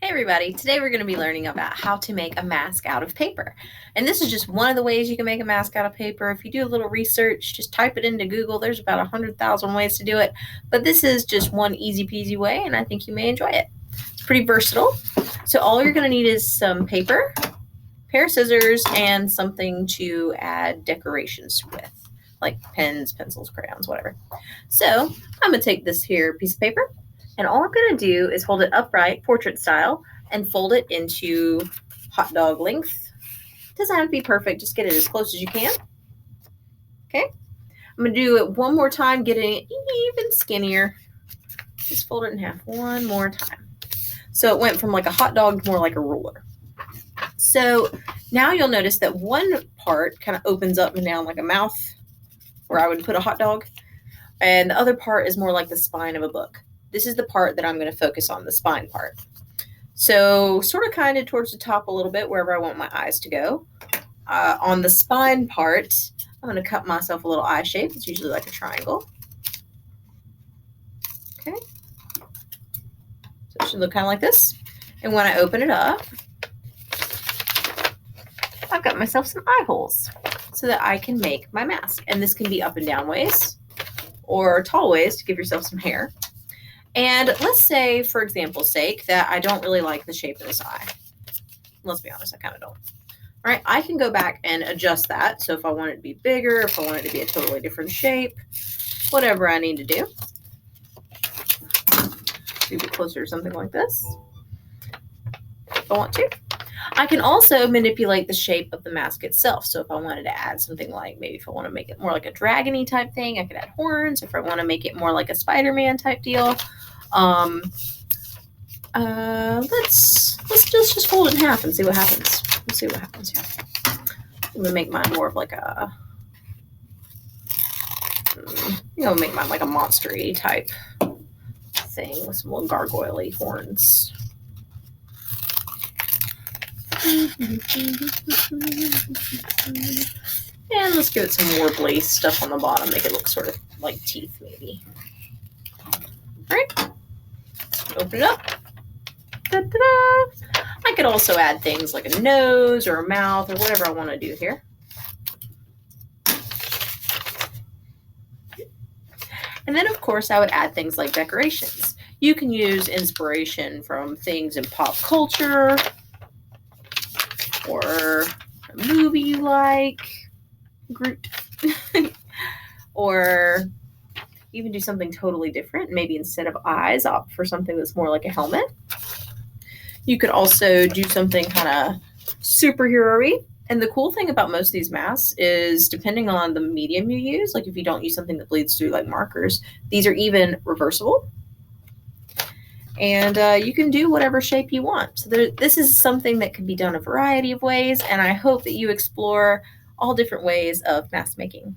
Hey everybody, today we're going to be learning about how to make a mask out of paper. And this is just one of the ways you can make a mask out of paper. If you do a little research, just type it into Google. There's about 100,000 ways to do it, but this is just one easy peasy way and I think you may enjoy it. It's pretty versatile. So all you're going to need is some paper, a pair of scissors, and something to add decorations with, like pens, pencils, crayons, whatever. So I'm going to take this here piece of paper. And all I'm going to do is hold it upright, portrait style, and fold it into hot dog length. It doesn't have to be perfect. Just get it as close as you can. Okay. I'm going to do it one more time, getting it even skinnier. Just fold it in half one more time. So it went from like a hot dog to more like a ruler. So now you'll notice that one part kind of opens up and down like a mouth where I would put a hot dog. And the other part is more like the spine of a book. This is the part that I'm going to focus on, the spine part. So sort of kind of towards the top a little bit, wherever I want my eyes to go. On the spine part, I'm going to cut myself a little eye shape. It's usually like a triangle. Okay. So it should look kind of like this. And when I open it up, I've got myself some eye holes so that I can make my mask. And this can be up and down ways or tall ways to give yourself some hair. And let's say, for example's sake, that I don't really like the shape of this eye. Let's be honest, I kind of don't. All right, I can go back and adjust that. So if I want it to be bigger, if I want it to be a totally different shape, whatever I need to do. Move it closer to something like this, if I want to. I can also manipulate the shape of the mask itself. So if I wanted to add something like, maybe if I want to make it more like a dragony type thing, I could add horns. If I want to make it more like a Spider-Man type deal, let's just fold it in half and see what happens. Let's see what happens here. I'm gonna make mine more of like a, make mine like a monster-y type thing with some little gargoyle-y horns. And let's give it some warbly stuff on the bottom, make it look sort of like teeth maybe. All right, open it up. Da-da-da. I could also add things like a nose or a mouth or whatever I want to do here. And then of course I would add things like decorations. You can use inspiration from things in pop culture, or a movie you like, Groot, or even do something totally different. Maybe instead of eyes, opt for something that's more like a helmet. You could also do something kind of superhero-y. And the cool thing about most of these masks is, depending on the medium you use, like if you don't use something that bleeds through like markers, these are even reversible. And you can do whatever shape you want. So this is something that can be done a variety of ways, and I hope that you explore all different ways of mask making.